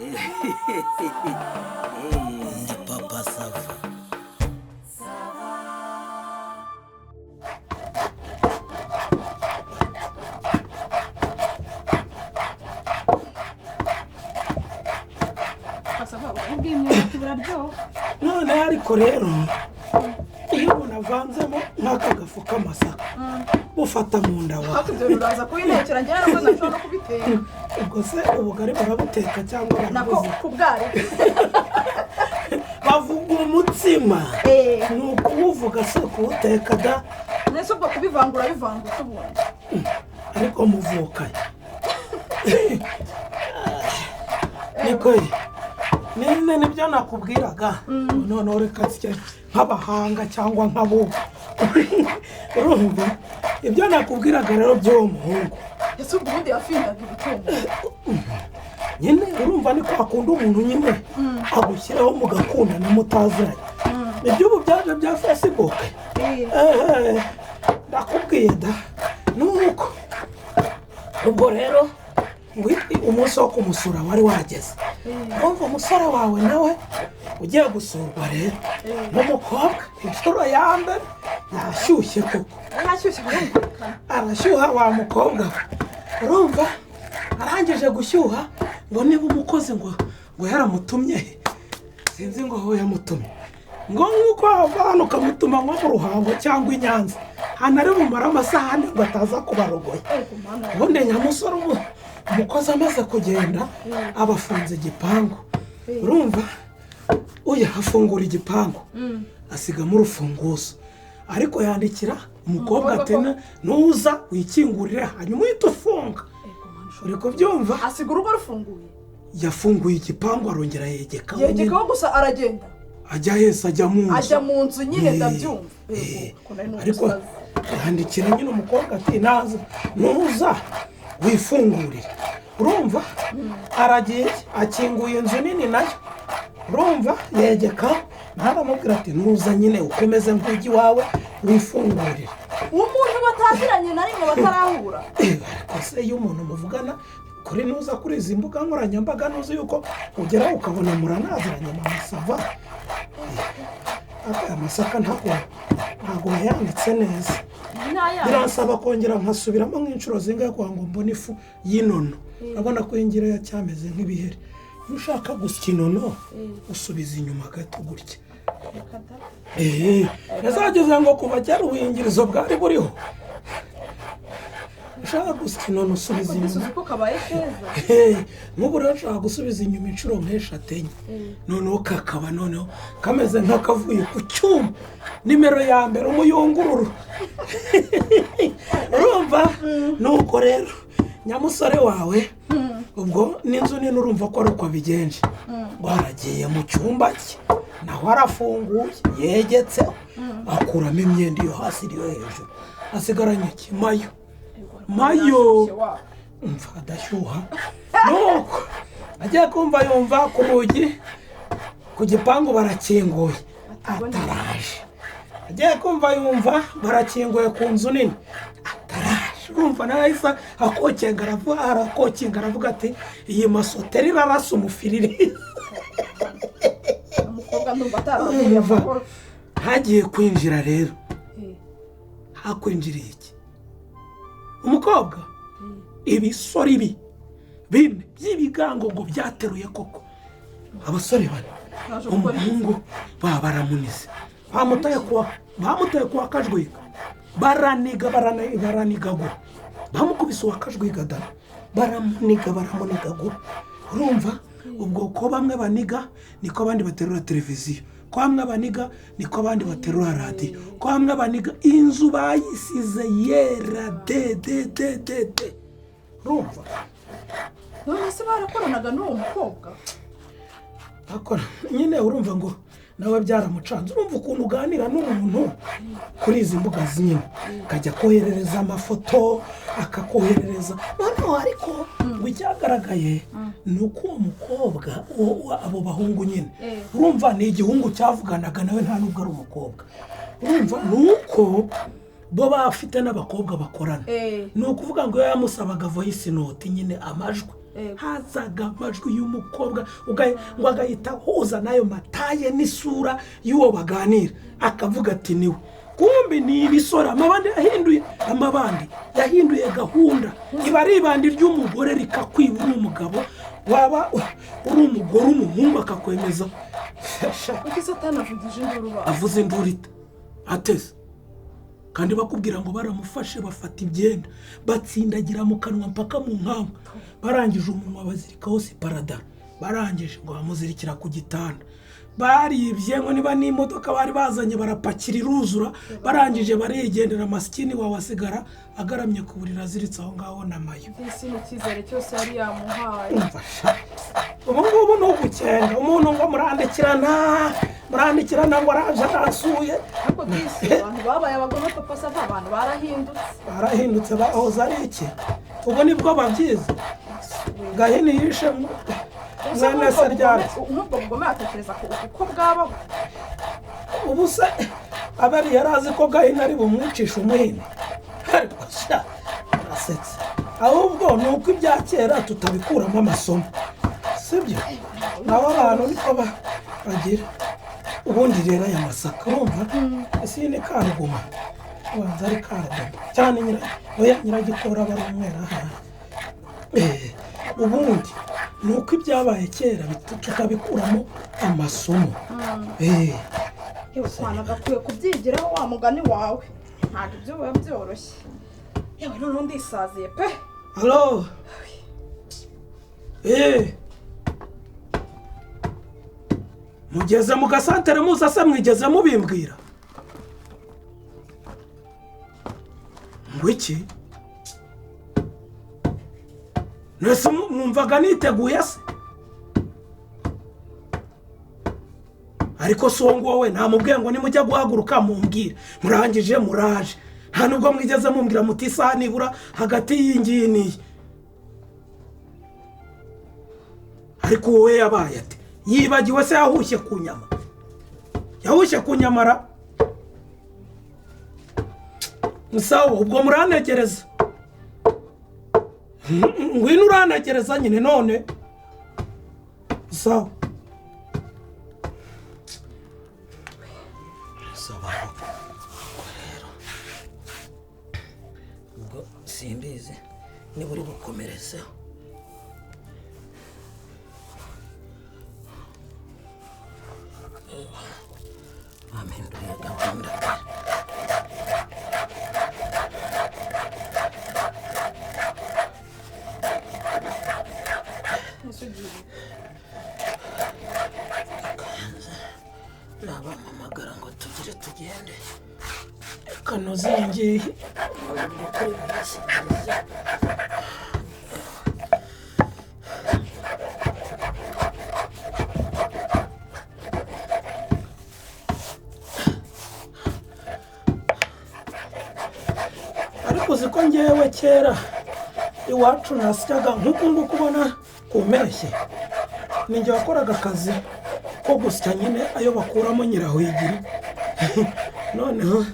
Ndi papa sava. none ariko rero iyo umuntu avanzemo nk'aka gafu k'amasaka bufata mu nda wawe hakurya uraza kubinekera njyewe nabwo nashobora no kubitera ubwo se ubugari barabuteka cyangwa nako barabuzi kubwari bavuga umutsima ni ukuwuvuga se kuwuteka da nese ubwo kubivangura bivangura ubundi ariko muvukanye niko nene nibyo nakubwiraga noneho reka nsye nk'abahanga cyangwa nk'abubu urumva ibyo nakubwiraga rero by'uwo muhungu ese ubwo ubundi yafindaga ibitungo nyine urumva ni kwa kundi umuntu nyine agushyiraho mugakundana mutaziranye ibyo ubu byaje bya Facebook ndakubwiye da nuko ubwo rero umunsi wo kumusura wari wageze urumva umusore wawe nawe ugiye gusurwa rero n'umukobwa inshuro ya mbere yashyushye koko yashyushye birumvikana arashyuha wa mukobwa urumva arangije gushyuha ngo niba umukozi ngo yaramutumye sinzi ngo aho yamutumye ngo nk'uko abantu ukamutuma nko mu Ruhango cyangwa i Nyanza hano ari bumara amasaha ane ngo ataza kubarogoya ubundi nyamusore umukozi amaze kugenda abafunze igipangu urumva uya afungura igipangu asigamo urufunguzo ariko yandikira umukobwa ati nuza wikingurire hanyuma uhita ufunga uri kubyumva asiga urugo rufunguye yafunguye igipangu arongera yegekaho gusa aragenda ajya hese ajya mu nzu nyine ndabyumva ariko yandikira nyine umukobwa ati nuza wifungurire urumva aragiye akinguye inzu nini nayo urumva yegeka ntaramubwira ati nuza nyine ukomeze nk'ujyi wawe wifungurire umuntu bataziranye na rimwe batarahura ariko se iyo umuntu muvugana kuri nuza kuri izi mbuga nkoranyambaga nuzi yuko ugera ukabona muranaziranye mu masava aya masaka ntabwo yanditse neza birasaba kongera nkasubiramo nk'inshuro zingahe kugira ngo mbone ifu y'inono urabona ko ingira yacyameze nk'ibiheri iyo ushaka gusya inono usubiza inyuma gato gutya yazageze ngo kuva cyari ubuhingirizo bwari buriho ushaka gusya inono usubiza inyuma nk'ubu rero ushaka gusubiza inyuma inshuro nk'eshatu enye noneho kakaba noneho kameze nk'akavuye ku cyuma nimero ya mbere umuyungururu urumva nuko rero nyamusore wawe ubwo n'inzu nini urumva ko ari uko abigenje baragiye mu cyumba cye naho arafunguye yegetseho akuramo imyenda iyo hasi iriyo hejuru asigaranye ikimayo mayo umva adashyuha nuko agiye kumva yumva ku rugi ku gipangu barakinguye ataraje agiye kumva yumva barakinguye ku nzu nini ataraje urumva nahise arakokinga aravuga ati iyi masoteri irarasa umufiriri umukobwa ndumva ataravuye amakuru hagiye kwinjira rero hakwinjiriye iki umukobwa ibisore ibi bine by'ibigango ngo byateruye koko abasore bane umuhungu baramunize bamutaye kuwa kajwiga baranigagura bamukubise uwa kajwiga da baramunigagura urumva ubwo ko bamwe baniga niko abandi baterura televiziyo ko bamwe baniga niko abandi baterura radiyo ko bamwe baniga inzu bayisize yera de urumva none se barakoranaga n'uwo mukobwa akora nyine urumva ngo nawe byaramucanze urumva ukuntu uganira n'umuntu kuri izi mbuga nyine akajya koherereza amafoto akakoherereza noneho ariko ngo icyagaragaye ni uko uwo mukobwa abo bahungu nyine urumva ni igihungu cyavuganaga nawe nta nubwo ari umukobwa urumva ni uko bo bafite n'abakobwa bakorana ni ukuvuga ngo iyo yamusabaga voice note nyine amajwi hazaga amajwi y'umukobwa ngo agahita ahuza n'ayo mataye n'isura y'uwo baganira akavuga ati niwe, kumbi ni ibisore. Amabandi yahinduye gahunda. Iba ari ibandi ry'umugore rikakwiba uri umugabo, waba uri umugore umuhungu akakwemeza. Kuki Satani avugije induru ba? Avuze induru ite? Ateze. Kandi bakubwira ngo baramufashe bafata ibyenda batsindagira mu kanwa mpaka mu nkanwa, barangije umunwa bazirikaho siparada, barangije ngo bamuzirikira ku gitanda. Baribye ngo niba n'imodoka bari bazanye barapakira iruzura, barangije barigendera. Masikini wawe asigara agaramye ku buriri aziritse aho ngaho n'amayo. Ese n'icyizere cyose yari yamuhaye. Ubu ngubu ni ugukenga umuntu ngo murandikirana ngo araje arasuye. Ariko disi abantu babaye abagome papa Sava, abantu barahindutse bahoza ari iki? Ubu nibwo babyize. Gahini yishe mwene se ryari. Nubwo bugome atekereza uko bwabaho. Ubu se abari yarazi ko Gahini ari bumwicisha umuhini. Ariko sha arasetse. Ahubwo ni uko ibya kera tutabikuramo amasomo, sibyo? Nabo abantu niko bagira. Ubundi rero aya masaka urumva ese ni karuguma, ubanza ari karuguma cyane nyiragikora bari umwera. Ubundi ni uko ibyabaye kera tukabikuramo amasomo. Yewe kwana gakwiye kubyigiraho wa mugani wawe, ntabwo ibyo biba byoroshye. Yewe noneho ndisaziye pe. Halo. Mugeze mu gasantere muza se mwigeze mubimbwira? Ngo iki? Nese mwumvaga niteguye se? Ariko so ngo wowe nta mubwiye ngo nimujya guhaguruka mumbwire. Murangije muraje. Nta nubwo mwigeze mumbwira muti isaha nibura hagati y'ingiyi n'iyi. Ariko wowe yabaye ati yibagiwe se yahushye ku nyama. Yahushye ku nyamara. Musawo ubwo muranegereza. Ngwino uranegereza nyine none. Musawo. Sabaho. Rero. Ubwo simbizi niba uri bukomerezeho. Ampinduye gahunda. Nabampamagara ngo tugende. Kanozingi. Ariko ziko ngewe kera iwacu nasyaga nk'uko nguko ubona kumeshye. Ninjye wakoraga akazi ko gusya nyine ayo bakuramo nyirahwigiri. Noneho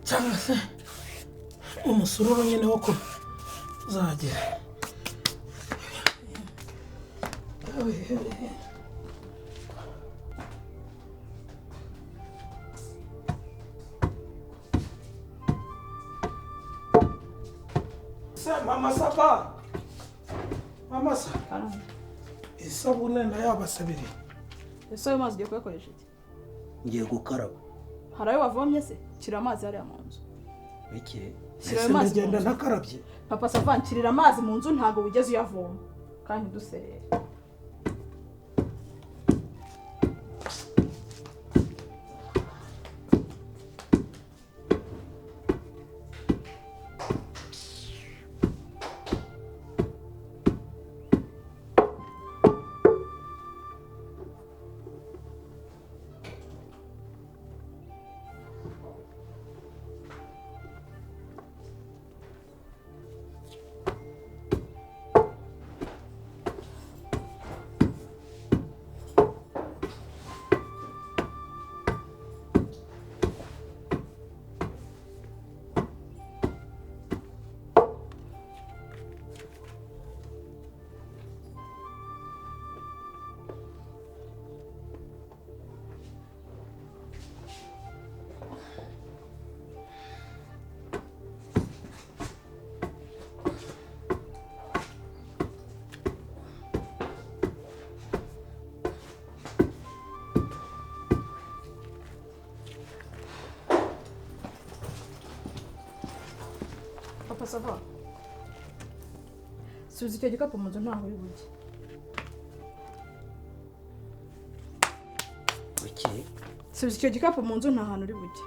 cyangwa se umusururu nyine wo kuzagira. Mama Sava. Mama Sava. Isabune na yabasabiri. Ese ayo mazi ugiye kuyakoresha iki? Ngiye gukaraba. Hari ayo wavomye se? Shyira amazi hariya mu nzu. Iki? Shyira ayo mazi. Ngenda nakarabye. Papa Sava nshyirira amazi mu nzu ntago wigeze uyavoma. Kandi duserere. papa sava subiza icyo gikapu mu nzu ntaho uri bujye. Kuki? Subiza icyo gikapu mu nzu nta hantu uri bujye.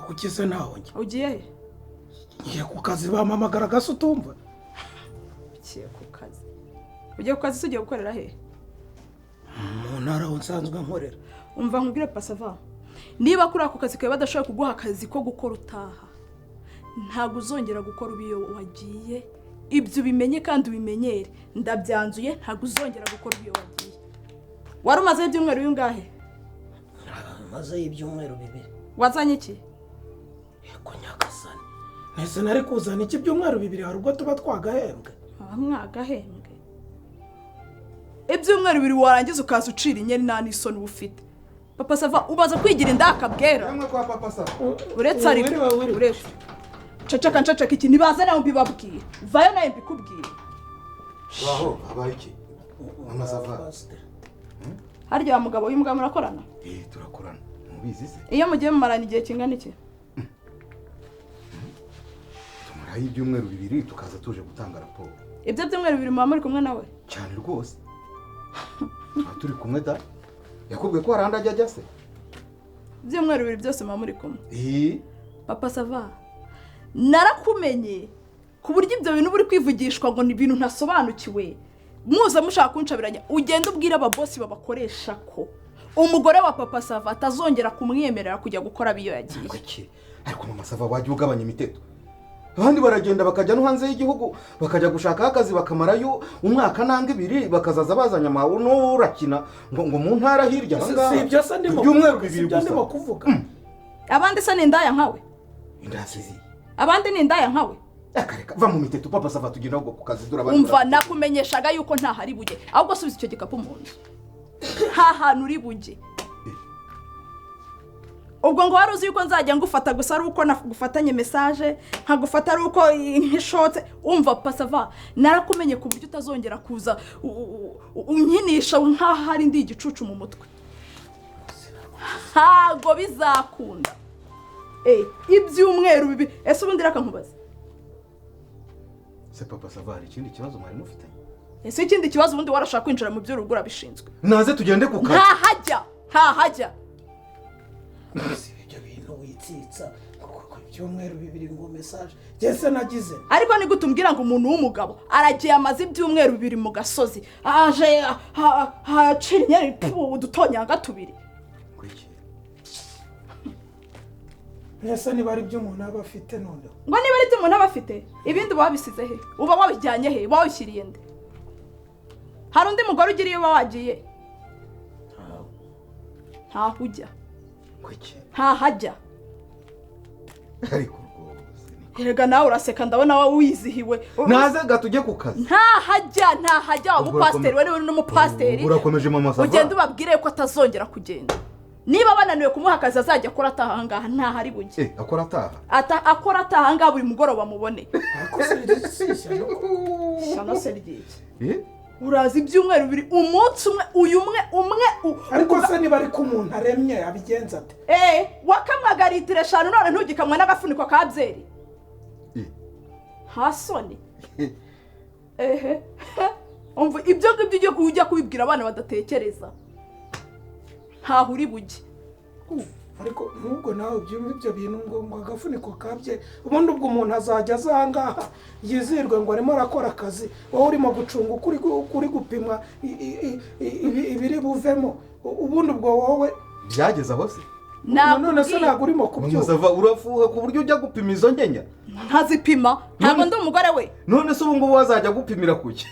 Kuki se ntaho njye? Ugiye he? Ngiye ku kazi bampamagara gase utumva. Ugiye ku kazi. Ugiye ku kazi se ugiye gukorera he? Mu ntara aho nsanzwe nkorera. Umva nkubwire papa sava. Niba kuri ako kazi kawe badashobora kuguha akazi ko gukora utaha, ntabwo uzongera gukora ubiyo wagiye. Ibyo bimenye kandi ubimenyere. Ndabyanzuye ntabwo uzongera gukora ubiyo wagiye. Wari umaze ibyumweru bingahe? Maze ibyumweru 2. Wazanye iki? Yego nyagasani. Nese nari kuzana iki byumweru 2 hari ubwo tuba twagahembwe. Mwagahembwe. Ibyumweru 2 warangiza ukaza ucira inyeri nta n'isoni ufite. Papa sava ubaza kwigira indakabwera. Yamwe kwa papa sava. Uretse ari uretse. Cacaka iki nibaza nawe mbibabwira. Vayo nawe mbikubwira. Waho abaye iki? Mama sava. Harya mugabo uyu mugabo murakorana? Turakorana. Mubizi se? Iyo mugiye mumarana igihe kingana iki? Tumuraye ibyumweru 2 tukaza tuje gutanga raporo. Ibyo byumweru 2 mama muri kumwe nawe? Cyane rwose. Turi kumwe da. Yakubwiye ko aranda ajya se? Byumweru 2 byose mama muri kumwe. Papa sava. Narakumenye ku buryo ibyo bintu buri kwivugishwa ngo ni ibintu ntasobanukiwe. Muza mushaka kuncabiranya ugenda ubwira ababosi babakoresha ko umugore wa papa sava atazongera kumwemerera kujya gukora biyo yagiye. Kuki? Ariko mama sava waje ugabanya imiteto. Abandi baragenda bakajya no hanze y'igihugu bakajya gushaka akazi bakamarayo umwaka nanga 2 bakazaza bazanya amawu n'urakina ngo mu ntara hirya hanga. Si ibyo se ndimo byumweru 2 gusa ndimo kuvuga. Abandi se ni ndaya nkawe? Indasizi. Abandi ni ndaya nkawe? Akareka va mu miteto papa sava tugenda ubwo ku kazi durabana. Umva nakumenyeshaga yuko nta hari bujye ahubwo subiza icyo gikapu mu nzu. Ha hantu uri bujye. Ubwo ngo waruzi yuko nzajya ngufata gusa ari uko nagufatanye message nkagufata ari uko nkishotse. Umva papa sava narakumenye ku buryo utazongera kuza unyinisha nka hari ndi igicucu mu mutwe. Hago bizakunda. Ibyumweru 2 ese ubundi rakankubaza. Se papa sava hari ikindi kibazo mwari mufite? Ese ikindi kibazo ubundi warashaka kwinjira mu by'urugura bishinzwe. Naze tugende ku kazi. Hajya. Ibyo bintu witsitsa kuko ibyumweru 2 ngo message. Jese nagize. Ariko ni gutumbwira ngo umuntu w'umugabo aragiye amaze ibyumweru 2 mu gasozi. Aje hacira inyeri udutonyanga 2. Nese niba ari byo umuntu aba afite none. Ngo niba ari byo umuntu aba afite ibindi wabisize he? Uba wabijyanye he? Wawushyiriye nde? Hari undi mugore ugira iyo wagiye? Nta hujya. Kuki? Nta hajya. Ariko rwose. Erega nawe uraseka ndabona wowe wizihiwe. Naze gatujye ku kazi. Nta hajya ubupasteri we n'umupasteri. Urakomeje mama sava. Ugenda ubabwire ko atazongera kugenda. Niba bananiwe kumuha akazi azajya akora ataha ngaha nta hari bujye. Akora ataha. Akora ataha ngaha buri mugoroba mubone. Shano serigiki. Urazi ibyumweru 2 umunsi umwe ariko se niba ari ku muntu aremye abigenza ate? Wakamwaga litiro 5 none ntugikamwa n'agafuniko ka byeri. Hasoni. Umva ibyo ngibyo ujya kubibwira abana badatekereza. Nta huri bujye. Ariko nubwo nawe byumva ibyo bintu ngo agafuniko kabye ubundi ubwo umuntu azajya azangaha yizirwe ngo arimo arakora akazi wowe urimo gucunga kuri gupimwa ibiri buvemo ubundi ubwo wowe byageze aho se none se ntabwo urimo kubyuka urafuha ku buryo ujya gupima izo ngenya ntazipima ntabwo ndi umugore we none se ubu ngubu wazajya gupimira kuki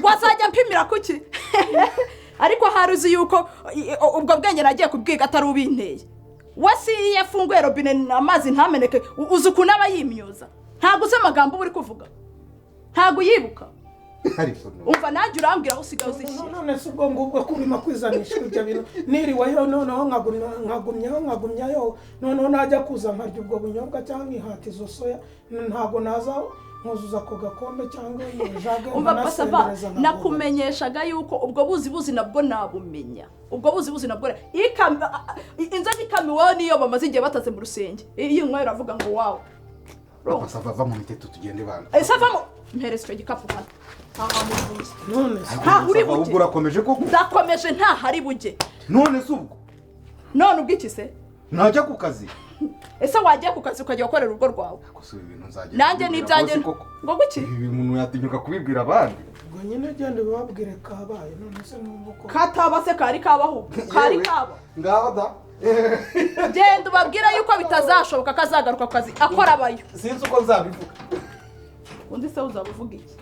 wazajya mpimira kuki ariko haruzi yuko ubwo bwenge nagiye kubwiga atari ubinteye wasi yafunguye robine amazi ntameneke uzi ukuntu aba yimyoza ntabwo uzi amagambo uri kuvuga ntabwo yibuka umva nanjye urambwira usigaye uzishyira none se ubwo ngubwo kurima kwizanisha ibyo bintu niriweyo noneho nkagumyayo noneho najya kuza nkarya ubwo bunyobwa cyangwa nkihata izo soya ntabwo naza nkuzuza ako gakombe cyangwa jage umva pasava nakumenyeshaga yuko ubwo buzi nabwo nabumenya ubwo buzi nabwo inzoga ikamiweho niyo bamaze igihe bataze mu rusenge iyi nkwayo iravuga ngo wawe papa sava va mu miteto tugende bana ese avamo mpereza icyo gikapu hano none se nta uri ubwo bujye urakomeje koko ndakomeje nta hari bujye none se ubwo none ubw'iki se najya ku kazi ese wagiye ku kazi ukajya gukorera urugo rwawe gusa ibi bintu nzajya nanjye n'ibyanjye ngo guki ibi umuntu yatinyuka kubibwira abandi ubwo nyine genda ubabwire kabaye none se n'ubwo ko kataba se kari kabaho kari kaba ngaho da genda ubabwire yuko bitazashoboka ko azagaruka ku kazi akora abayo sinzi uko nzabivuga undi se uzaba uvuga iki